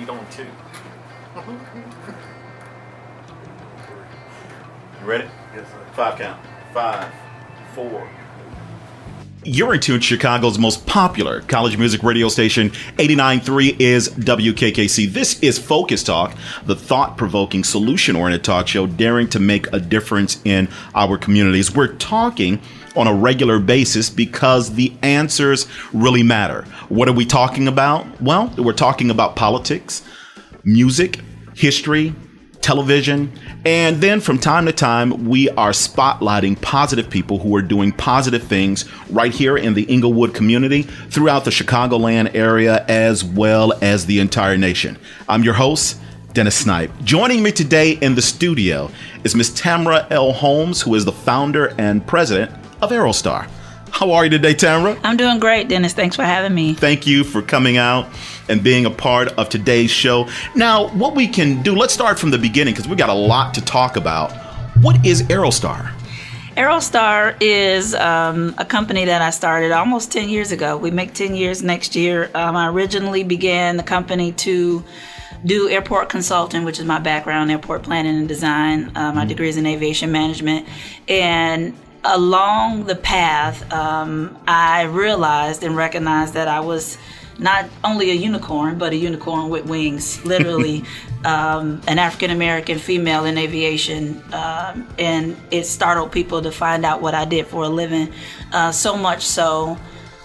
eat on two. You ready? Yes, sir. 5 count. 5, 4. You're in tune to Chicago's most popular college music radio station. 89.3 is WKKC. This is Focus Talk, the thought-provoking, solution-oriented talk show daring to make a difference in our communities. We're talking on a regular basis because the answers really matter. What are we talking about? Well, we're talking about politics, music, history, television, and then from time to time, we are spotlighting positive people who are doing positive things right here in the Inglewood community, throughout the Chicagoland area, as well as the entire nation. I'm your host, Dennis Snipe. Joining me today in the studio is Miss Tammera L. Holmes, who is the founder and president of Aerostar. How are you today, Tammera? I'm doing great, Dennis. Thanks for having me. Thank you for coming out and being a part of today's show. Now, what we can do, let's start from the beginning because we got a lot to talk about. What is Aerostar? Aerostar is a company that I started almost 10 years ago. We make 10 years next year. I originally began the company to do airport consulting, which is my background, airport planning and design. My degree is in aviation management. And along the path, I realized and recognized that I was not only a unicorn, but a unicorn with wings, literally, an African-American female in aviation. And it startled people to find out what I did for a living, so much so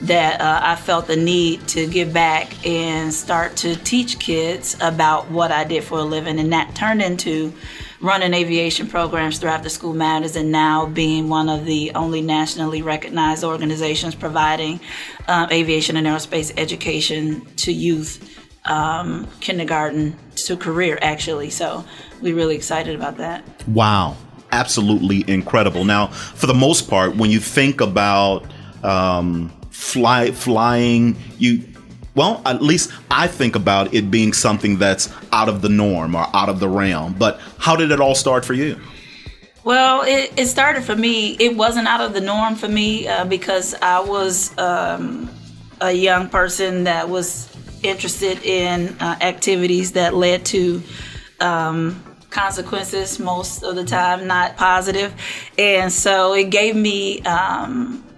that I felt the need to give back and start to teach kids about what I did for a living. And that turned into running aviation programs throughout the School Matters, and now being one of the only nationally recognized organizations providing aviation and aerospace education to youth, kindergarten to career, actually. So we're really excited about that. Wow. Absolutely incredible. Now, for the most part, when you think about flying, well, at least I think about it being something that's out of the norm or out of the realm. But how did it all start for you? Well, it started for me. It wasn't out of the norm for me because I was a young person that was interested in activities that led to consequences, most of the time not positive. And so it gave me...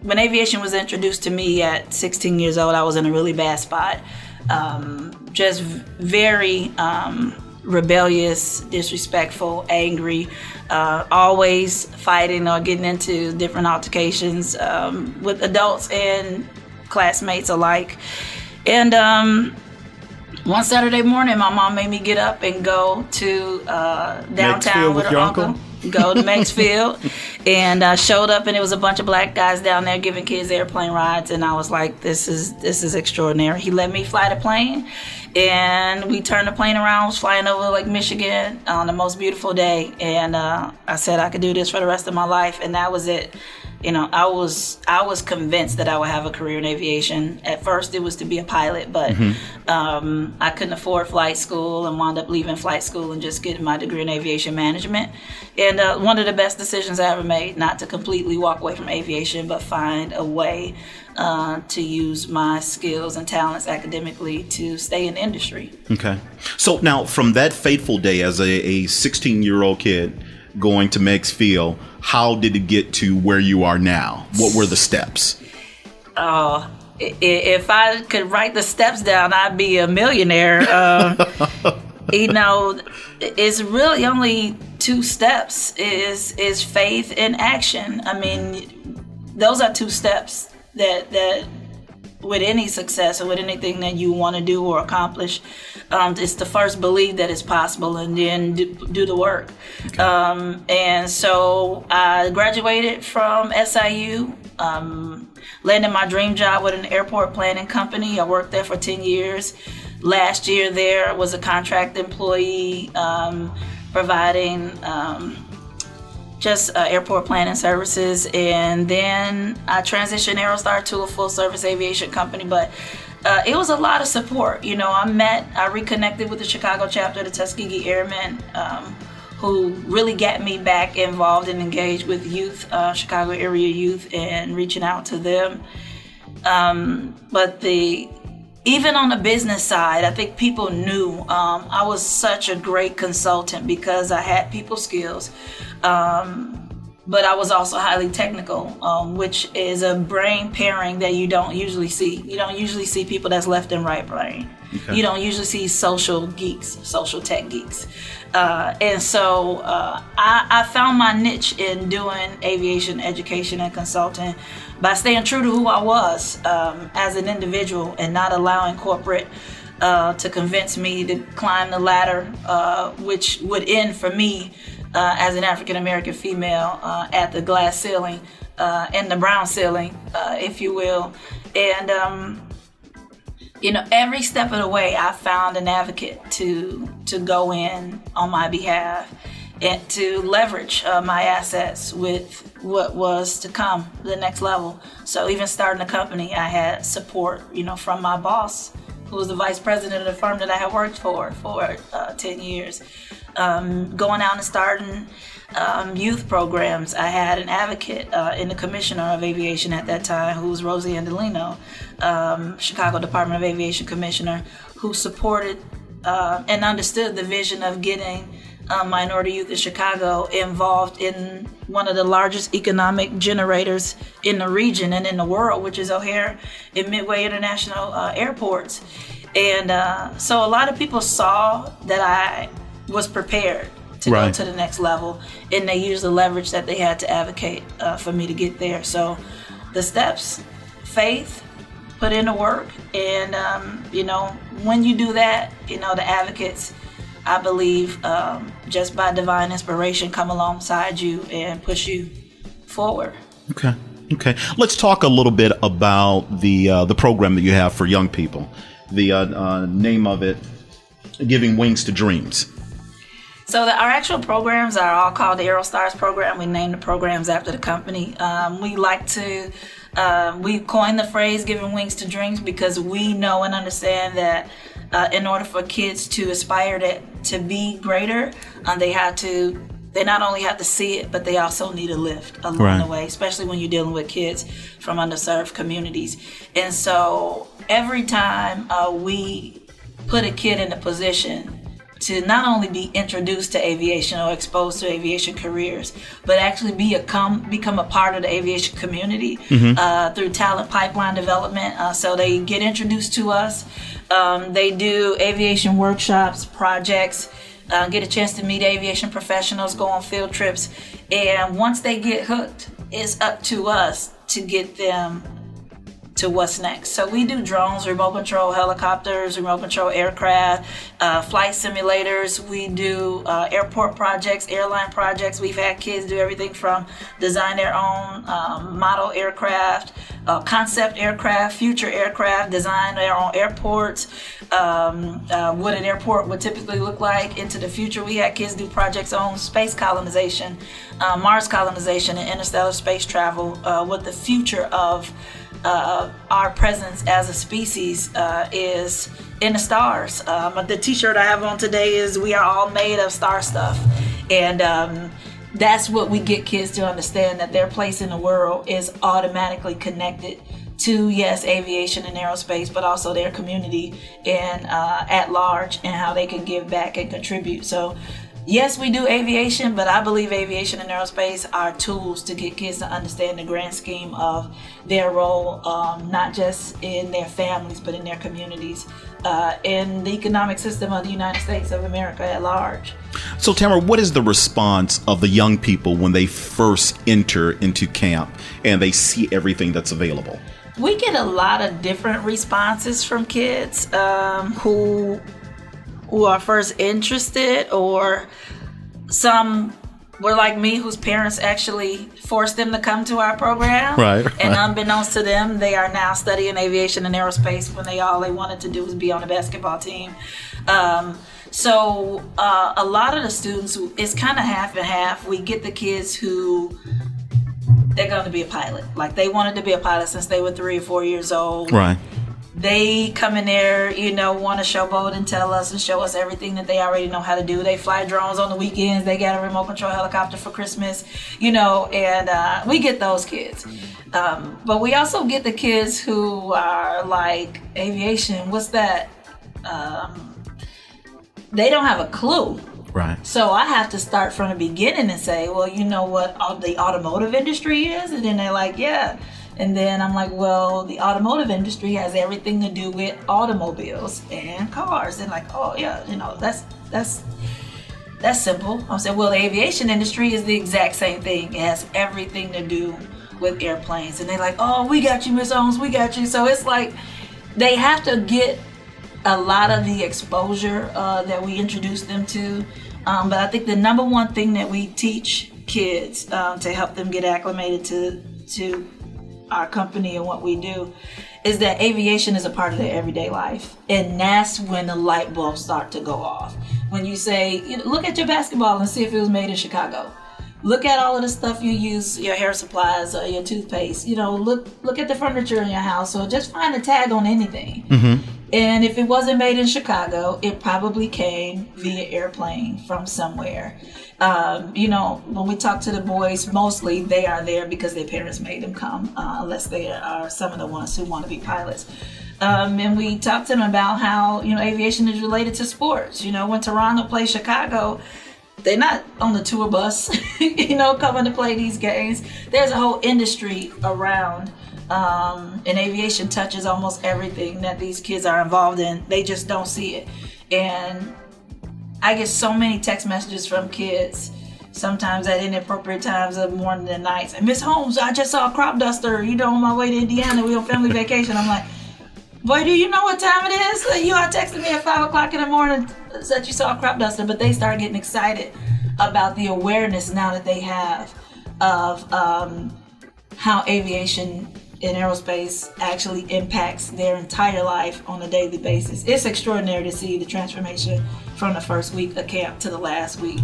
when aviation was introduced to me at 16 years old, I was in a really bad spot. Just very rebellious, disrespectful, angry, always fighting or getting into different altercations with adults and classmates alike. And one Saturday morning, my mom made me get up and go to downtown with her uncle. Go to Maxfield, and showed up, and it was a bunch of black guys down there giving kids airplane rides, and I was like, this is extraordinary. He let me fly the plane, and we turned the plane around. I was flying over Lake Michigan on the most beautiful day, and I said I could do this for the rest of my life, and that was it. You know, I was convinced that I would have a career in aviation. At first, it was to be a pilot, but I couldn't afford flight school and wound up leaving flight school and just getting my degree in aviation management. And one of the best decisions I ever made, not to completely walk away from aviation, but find a way to use my skills and talents academically to stay in the industry. Okay. So now, from that fateful day as a 16-year-old kid going to Maxfield, how did it get to where you are now? What were the steps? If I could write the steps down, I'd be a millionaire. You know, it's really only 2 steps, is faith and action. I mean, those are 2 steps that with any success or with anything that you want to do or accomplish, it's to first believe that it's possible and then do the work. Okay. And so I graduated from SIU, landed my dream job with an airport planning company. I worked there for 10 years. Last year there was a contract employee providing just airport planning services, and then I transitioned Aerostar to a full service aviation company, but it was a lot of support. You know, I reconnected with the Chicago chapter of the Tuskegee Airmen, who really got me back involved and engaged with youth, Chicago area youth, and reaching out to them. But even on the business side, I think people knew I was such a great consultant because I had people skills. But I was also highly technical, which is a brain pairing that you don't usually see. You don't usually see people that's left and right brain. Okay. You don't usually see social geeks, social tech geeks. And so I found my niche in doing aviation education and consulting by staying true to who I was as an individual and not allowing corporate to convince me to climb the ladder, which would end for me as an African-American female at the glass ceiling and the brown ceiling, if you will. And, every step of the way, I found an advocate to go in on my behalf and to leverage my assets with what was to come, the next level. So even starting a company, I had support, from my boss, who was the vice president of the firm that I had worked for 10 years. Going out and starting youth programs. I had an advocate in the commissioner of aviation at that time, who was Rosie Andolino, Chicago Department of Aviation commissioner, who supported and understood the vision of getting minority youth in Chicago involved in one of the largest economic generators in the region and in the world, which is O'Hare and Midway International airports. And so a lot of people saw that I was prepared to go to the next level, and they used the leverage that they had to advocate for me to get there. So the steps: faith, put in the work, and when you do that, the advocates, I believe, just by divine inspiration, come alongside you and push you forward. Okay. Let's talk a little bit about the program that you have for young people. The name of it, Giving Wings to Dreams. So our actual programs are all called the AeroStars program. We named the programs after the company. We coined the phrase "Giving Wings to Dreams" because we know and understand that in order for kids to aspire to be greater, they not only have to see it, but they also need a lift along the way, especially when you're dealing with kids from underserved communities. And so every time we put a kid in a position to not only be introduced to aviation or exposed to aviation careers, but actually become a part of the aviation community through talent pipeline development. So they get introduced to us. They do aviation workshops, projects, get a chance to meet aviation professionals, go on field trips. And once they get hooked, it's up to us to get them to what's next. So we do drones, remote control helicopters, remote control aircraft, flight simulators. We do airport projects, airline projects. We've had kids do everything from design their own model aircraft, concept aircraft, future aircraft, design their own airports, what an airport would typically look like into the future. We had kids do projects on space colonization, Mars colonization, and interstellar space travel, what the future of our presence as a species is in the stars. The t-shirt I have on today is "We are all made of star stuff." And that's what we get kids to understand, that their place in the world is automatically connected to, yes, aviation and aerospace, but also their community and at large, and how they can give back and contribute. So yes, we do aviation, but I believe aviation and aerospace are tools to get kids to understand the grand scheme of their role, not just in their families, but in their communities, in the economic system of the United States of America at large. So, Tammera, what is the response of the young people when they first enter into camp and they see everything that's available? We get a lot of different responses from kids who are first interested, or some were like me, whose parents actually forced them to come to our program. Right. And unbeknownst to them, they are now studying aviation and aerospace when all they wanted to do was be on a basketball team. So a lot of the students, it's kind of half and half. We get the kids who they're going to be a pilot. Like, they wanted to be a pilot since they were 3 or 4 years old. Right. They come in there, want to showboat and tell us and show us everything that they already know how to do. They fly drones on the weekends. They got a remote control helicopter for Christmas, and we get those kids. But we also get the kids who are like, aviation, what's that? They don't have a clue. Right. So I have to start from the beginning and say, well, you know what the automotive industry is? And then they're like, yeah. And then I'm like, well, the automotive industry has everything to do with automobiles and cars. And like, oh yeah, that's simple. I said, well, the aviation industry is the exact same thing. It has everything to do with airplanes. And they're like, oh, we got you, Miss Holmes, we got you. So it's like they have to get a lot of the exposure that we introduce them to. But I think the number one thing that we teach kids to help them get acclimated to our company and what we do is that aviation is a part of their everyday life. And that's when the light bulbs start to go off. When you say, look at your basketball and see if it was made in Chicago. Look at all of the stuff you use, your hair supplies or your toothpaste. Look at the furniture in your house. So just find a tag on anything. Mm-hmm. And if it wasn't made in Chicago, it probably came via airplane from somewhere. When we talk to the boys, mostly they are there because their parents made them come, unless they are some of the ones who want to be pilots. And we talk to them about how, aviation is related to sports. When Toronto plays Chicago, they're not on the tour bus, coming to play these games. There's a whole industry around. And aviation touches almost everything that these kids are involved in. They just don't see it. And I get so many text messages from kids, sometimes at inappropriate times of the morning and nights. And Miss Holmes, I just saw a crop duster, on my way to Indiana. We on family vacation. I'm like, boy, do you know what time it is? You are texting me at 5 o'clock in the morning that you saw a crop duster. But they start getting excited about the awareness now that they have of how aviation in aerospace actually impacts their entire life on a daily basis. It's extraordinary to see the transformation from the first week of camp to the last week.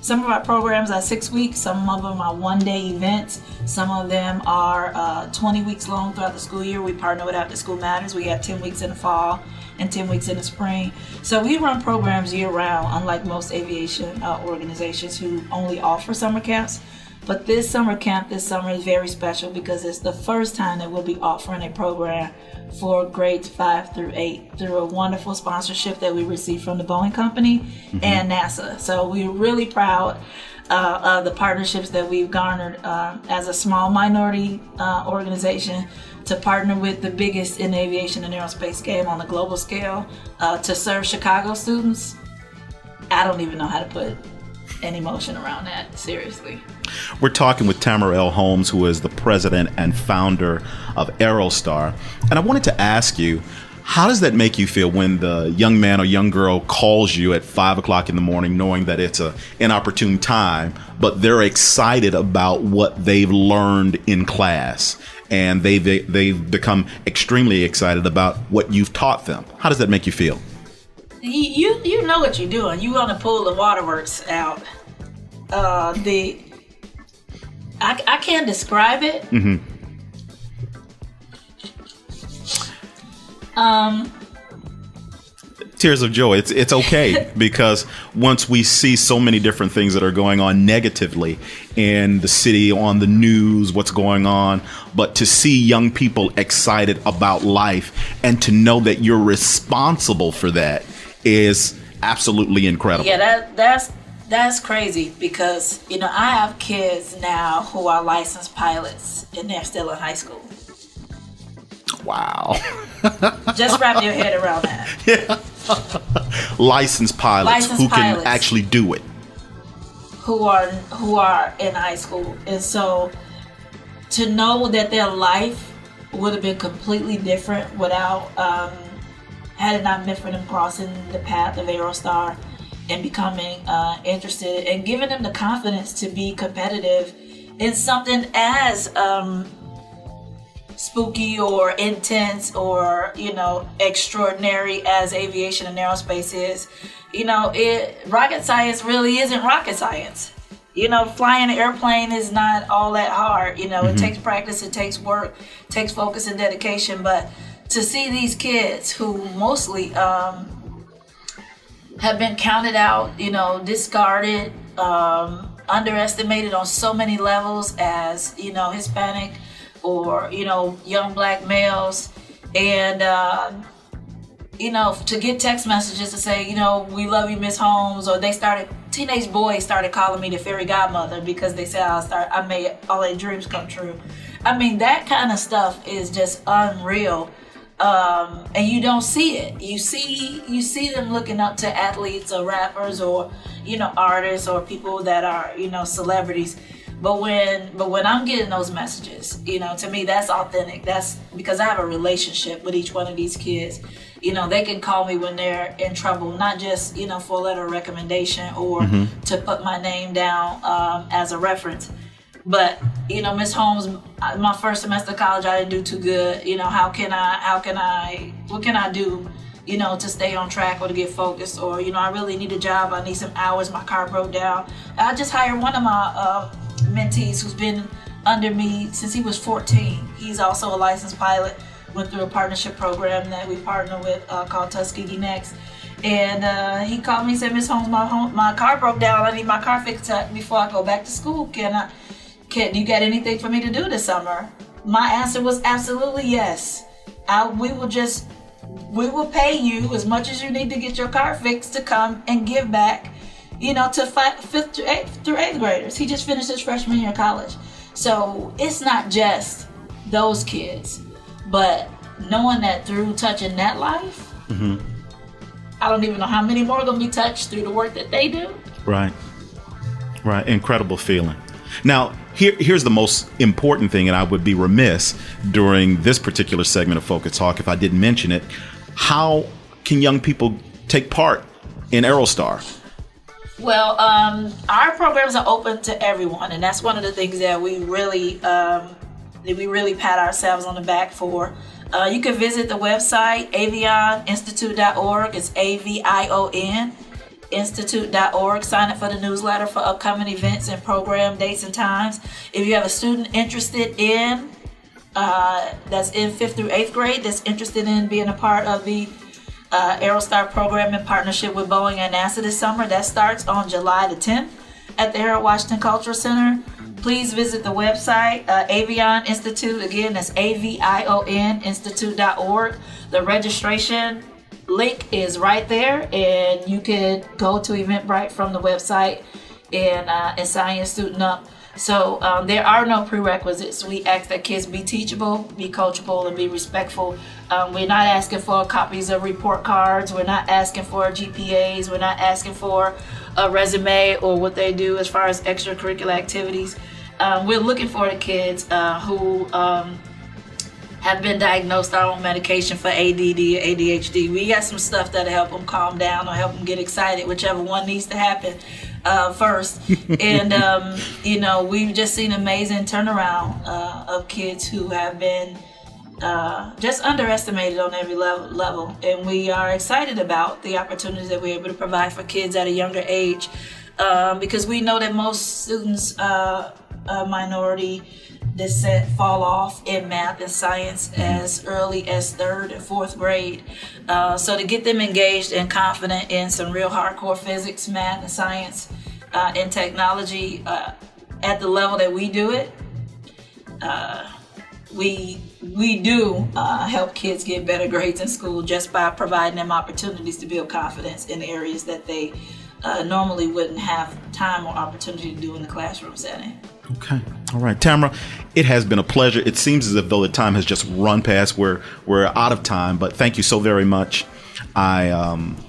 Some of our programs are 6 weeks, some of them are one-day events, some of them are 20 weeks long throughout the school year. We partner with After School Matters. We have 10 weeks in the fall and 10 weeks in the spring. So we run programs year-round, unlike most aviation organizations who only offer summer camps. But this summer camp this summer is very special because it's the first time that we'll be offering a program for grades 5 through 8 through a wonderful sponsorship that we received from the Boeing Company and NASA. So we're really proud of the partnerships that we've garnered as a small minority organization to partner with the biggest in the aviation and aerospace game on a global scale to serve Chicago students. I don't even know how to put any emotion around that, seriously. We're talking with Tammera Holmes, who is the president and founder of Aerostar. And I wanted to ask you, how does that make you feel when the young man or young girl calls you at 5 o'clock in the morning knowing that it's an inopportune time, but they're excited about what they've learned in class and they've become extremely excited about what you've taught them? How does that make you feel? You know what you're doing. You want to pull the waterworks out. I can't describe it. Mm-hmm. Tears of joy. It's okay because once we see so many different things that are going on negatively in the city, on the news, what's going on, but to see young people excited about life and to know that you're responsible for that is absolutely incredible. Yeah, that's crazy because, I have kids now who are licensed pilots and they're still in high school. Wow. Just wrap your head around that. Yeah. Licensed pilots who can actually do it. Who are in high school. And so to know that their life would have been completely different without had it not been for them crossing the path of Aerostar and becoming interested and giving them the confidence to be competitive in something as spooky or intense or, extraordinary as aviation and aerospace is. Rocket science really isn't rocket science. Flying an airplane is not all that hard. It takes practice, it takes work, it takes focus and dedication, but to see these kids who mostly have been counted out, discarded, underestimated on so many levels as, Hispanic or, young black males. And, to get text messages to say, we love you, Miss Holmes, or teenage boys started calling me the fairy godmother because they said I made all their dreams come true. I mean, that kind of stuff is just unreal. And you don't see it. You see them looking up to athletes or rappers or, artists or people that are, celebrities. But when I'm getting those messages, to me, that's authentic. That's because I have a relationship with each one of these kids. They can call me when they're in trouble, not just, for a letter of recommendation or to put my name down as a reference. But, Miss Holmes, my first semester of college, I didn't do too good. What can I do, to stay on track or to get focused? Or, I really need a job. I need some hours. My car broke down. I just hired one of my mentees who's been under me since he was 14. He's also a licensed pilot. Went through a partnership program that we partner with called Tuskegee Next. And he called me and said, Miss Holmes, my car broke down. I need my car fixed before I go back to school. Can you got anything for me to do this summer? My answer was absolutely yes. We will pay you as much as you need to get your car fixed to come and give back, to 5th through 8th graders. He just finished his freshman year of college. So it's not just those kids, but knowing that through touching that life, I don't even know how many more are going to be touched through the work that they do. Right. Incredible feeling. Now, here's the most important thing, and I would be remiss during this particular segment of Focus Talk if I didn't mention it. How can young people take part in Aerostar? Well, our programs are open to everyone, and that's one of the things that we really pat ourselves on the back for. You can visit the website, avioninstitute.org. It's AVION institute.org. Sign up for the newsletter for upcoming events and program dates and times. If you have a student interested in that's in 5th through 8th grade that's interested in being a part of the Aerostar program in partnership with Boeing and NASA this summer, that starts on July the 10th at the Harold Washington Cultural Center. Please visit the website, Avion Institute. Again, that's AVION institute.org. The registration link is right there, and you can go to Eventbrite from the website and sign your student up. So there are no prerequisites. We ask that kids be teachable, be coachable, and be respectful. We're not asking for copies of report cards. We're not asking for GPAs. We're not asking for a resume or what they do as far as extracurricular activities. We're looking for the kids who have been diagnosed on medication for ADD or ADHD. We got some stuff that'll help them calm down or help them get excited, whichever one needs to happen first. And, we've just seen amazing turnaround of kids who have been just underestimated on every level. And we are excited about the opportunities that we're able to provide for kids at a younger age because we know that most students minority descent fall off in math and science as early as 3rd and 4th grade. So to get them engaged and confident in some real hardcore physics, math, and science and technology at the level that we do it, we do help kids get better grades in school just by providing them opportunities to build confidence in areas that they normally wouldn't have time or opportunity to do in the classroom setting. Okay. All right, Tammera, it has been a pleasure. It seems as if though the time has just run past. We're out of time, but thank you so very much. I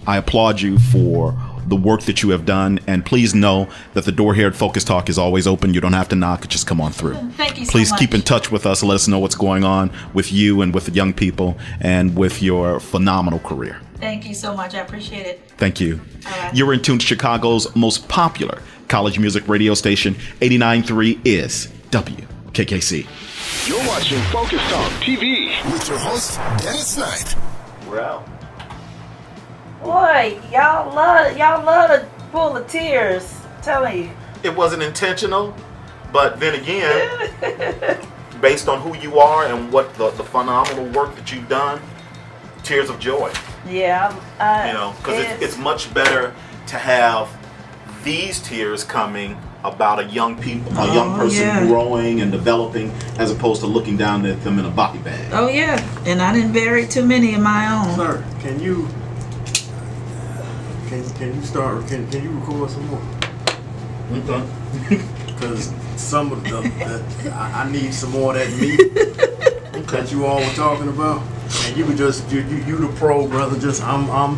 applaud you for the work that you have done, and please know that the door here at Focus Talk is always open. You don't have to knock; just come on through. Thank you so Please much. keep in touch with us. Let us know what's going on with you and with the young people and with your phenomenal career. Thank you so much. I appreciate it. Thank you. All right. You're in tune to Chicago's most popular college music radio station. 89.3 is WKKC. You're watching Focus Talk TV with your host, Dennis Snipe. We're out. Boy, y'all love to pull the tears. I'm telling you. It wasn't intentional, but then again, based on who you are and what the phenomenal work that you've done, tears of joy. Yeah. Because it's much better to have these tears coming about a young person growing and developing, as opposed to looking down at them in a body bag. Oh yeah, and I didn't bury too many of my own. Sir, can you start? Can you record some more? Because some of I need some more of that meat that you all were talking about. And you were just you the pro, brother. Just I'm